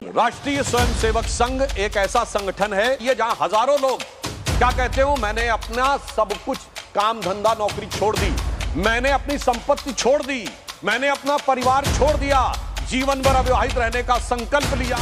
राष्ट्रीय स्वयंसेवक संघ एक ऐसा संगठन है ये जहां हजारों लोग क्या कहते हो, मैंने अपना सब कुछ काम धंधा नौकरी छोड़ दी, मैंने अपनी संपत्ति छोड़ दी, मैंने अपना परिवार छोड़ दिया, जीवन भर अविवाहित रहने का संकल्प लिया।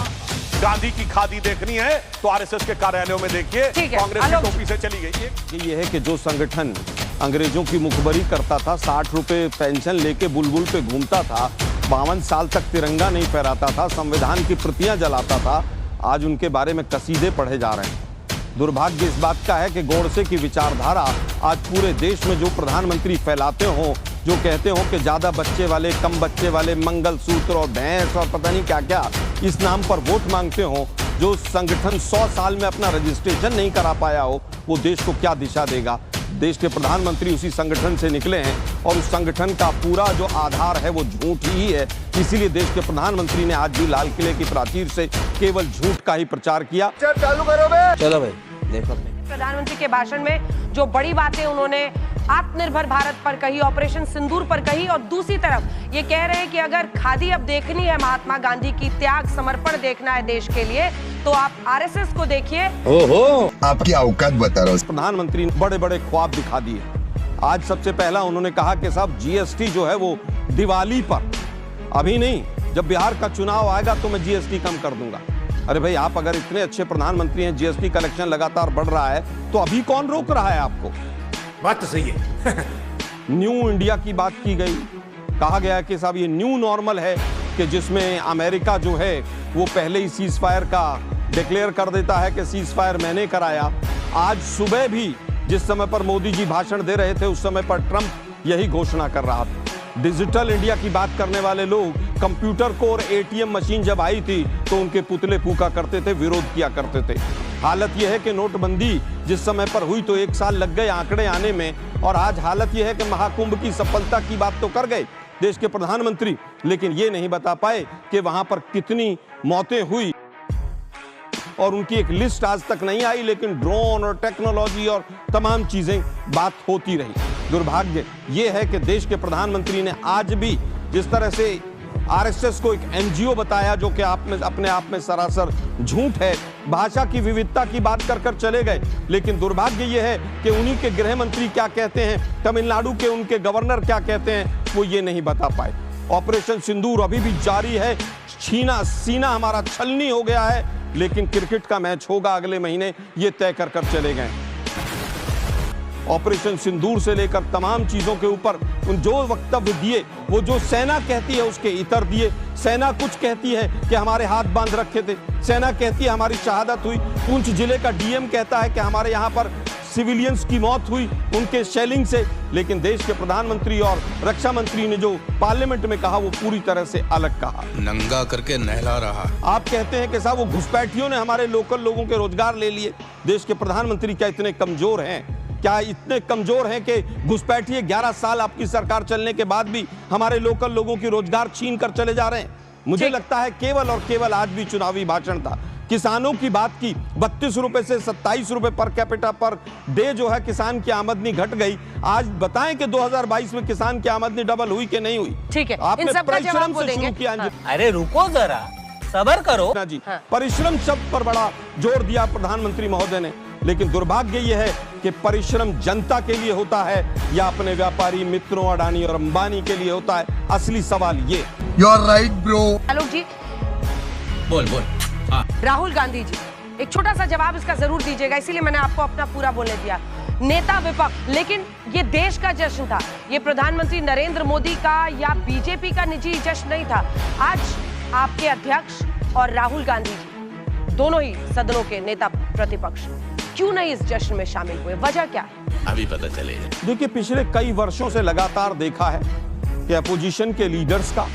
गांधी की खादी देखनी है तो आरएसएस के कार्यालयों में देखिए, कांग्रेस की टोपी से चली गई। ये है कि जो संगठन अंग्रेजों की मुखबरी करता था, 60 रुपए पेंशन लेके बुलबुल पे घूमता था, 52 साल तक तिरंगा नहीं फहराता था, संविधान की प्रतियां जलाता था, आज उनके बारे में कसीदे पढ़े जा रहे हैं। दुर्भाग्य इस बात का है कि गोडसे की विचारधारा आज पूरे देश में जो प्रधानमंत्री फैलाते हो, जो कहते हो कि ज्यादा बच्चे वाले, कम बच्चे वाले, मंगलसूत्र और भैंस और पता नहीं क्या क्या इस नाम पर वोट मांगते हो, जो संगठन 100 साल में अपना रजिस्ट्रेशन नहीं करा पाया हो, वो देश को क्या दिशा देगा। देश के प्रधानमंत्री उसी संगठन से निकले हैं और उस संगठन का पूरा जो आधार है वो झूठ ही है। इसीलिए देश के प्रधानमंत्री ने आज भी लाल किले की प्राचीर से केवल झूठ का ही प्रचार किया। चालू करो बे। चलो भाई देखो। प्रधानमंत्री के भाषण में जो बड़ी बातें उन्होंने आत्मनिर्भर भारत पर कही, ऑपरेशन सिंदूर पर कही, और दूसरी तरफ ये कह रहे हैं कि अगर खादी अब देखनी है महात्मा गांधी की त्याग समर्पण देखना है देश के लिए, तो आप आरएसएस को देखिए। ओहो, आपकी औकात बता रहा हूँ। प्रधानमंत्री ने बड़े बड़े ख्वाब दिखा दिए। आज सबसे पहला उन्होंने कहा कि साहब जीएसटी जो है वो दिवाली पर, अभी नहीं, जब बिहार का चुनाव आएगा तो मैं जीएसटी कम कर दूंगा। अरे भाई, आप अगर इतने अच्छे प्रधानमंत्री हैं, जीएसटी कलेक्शन लगातार बढ़ रहा है, तो अभी कौन रोक रहा है आपको? बात तो सही है। न्यू इंडिया की बात की गई, कहा गया कि साहब ये न्यू नॉर्मल है कि जिसमें अमेरिका जो है वो पहले ही सीज फायर का डिक्लेयर कर देता है कि सीज फायर मैंने कराया। आज सुबह भी जिस समय पर मोदी जी भाषण दे रहे थे, उस समय पर ट्रंप यही घोषणा कर रहा था। डिजिटल इंडिया की बात करने वाले लोग, कंप्यूटर को और एटीएम मशीन जब आई थी तो उनके पुतले फूका करते थे, विरोध किया करते थे। हालत यह है कि नोटबंदी जिस समय पर हुई तो 1 साल लग गए आंकड़े आने में, और आज हालत यह है कि महाकुंभ की सफलता की बात तो कर गए देश के प्रधानमंत्री, लेकिन ये नहीं बता पाए कि वहां पर कितनी मौतें हुई, और उनकी एक लिस्ट आज तक नहीं आई, लेकिन ड्रोन और टेक्नोलॉजी और तमाम चीजें बात होती रही। दुर्भाग्य ये है कि देश के प्रधानमंत्री ने आज भी जिस तरह से आरएसएस को एक एनजीओ बताया, जो कि अपने आप में सरासर झूठ है, भाषा की विविधता की बात कर चले गए। लेकिन दुर्भाग्य ये है कि उन्हीं के गृह मंत्री क्या कहते हैं, तमिलनाडु के उनके गवर्नर क्या कहते हैं, वो ये नहीं बता पाए। ऑपरेशन सिंदूर अभी भी जारी है, छीना सीना हमारा छलनी हो गया है, लेकिन क्रिकेट का मैच होगा अगले महीने, ये तय कर चले गए। ऑपरेशन सिंदूर से लेकर तमाम चीजों के ऊपर उन जो वक्तव्य दिए, वो जो सेना कहती है उसके इतर दिए। सेना कुछ कहती है कि हमारे हाथ बांध रखे थे, सेना कहती है हमारी शहादत हुई, पुंछ जिले का डीएम कहता है कि हमारे यहाँ पर सिविलियंस की मौत हुई उनके शेलिंग से, लेकिन देश के प्रधानमंत्री और रक्षा मंत्री ने जो पार्लियामेंट में कहा वो पूरी तरह से अलग कहा, नंगा करके नहला रहा। आप कहते हैं कि साहब वो घुसपैठियों ने हमारे लोकल लोगों के रोजगार ले लिए। देश के प्रधानमंत्री क्या इतने कमजोर हैं? क्या इतने कमजोर हैं कि घुसपैठिए 11 साल आपकी सरकार चलने के बाद भी हमारे लोकल लोगों की रोजगार छीन कर चले जा रहे हैं? मुझे लगता है केवल और केवल आज भी चुनावी भाषण था। किसानों की बात की, 32 रुपए से 27 रुपए पर कैपिटा पर डे जो है किसान की आमदनी घट गई। आज बताएं कि 2022 में किसान की आमदनी डबल हुई कि नहीं हुई? ठीक है, आपने परिश्रम से शुरू किया। अरे रुको जरा, सबर करो ना जी। परिश्रम शब्द पर बड़ा जोर दिया प्रधानमंत्री महोदय ने, लेकिन दुर्भाग्य यह है कि परिश्रम जनता के लिए होता है या अपने व्यापारी मित्रों अडानी और अंबानी के लिए होता है? असली सवाल ये। You are right bro. Alok ji, बोल। राहुल गांधी जी, एक छोटा सा जवाब इसका जरूर दीजिएगा, इसीलिए मैंने आपको अपना पूरा बोलने दिया। नेता विपक्ष, लेकिन ये देश का जश्न था, ये प्रधानमंत्री नरेंद्र मोदी का या बीजेपी का निजी जश्न नहीं था। आज आपके अध्यक्ष और राहुल गांधी जी दोनों ही सदनों के नेता प्रतिपक्ष क्यों नहीं इस जश्न में शामिल हुए? वजह क्या है? अभी पता चलेगा। देखिए, पिछले कई वर्षों से लगातार देखा है कि अपोजिशन के लीडर्स का,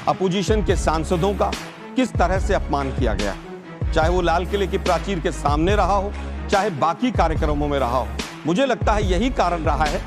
अपोजिशन के सांसदों का किस तरह से अपमान किया गया, चाहे वो लाल किले की प्राचीर के सामने रहा हो, चाहे बाकी कार्यक्रमों में रहा हो। मुझे लगता है यही कारण रहा है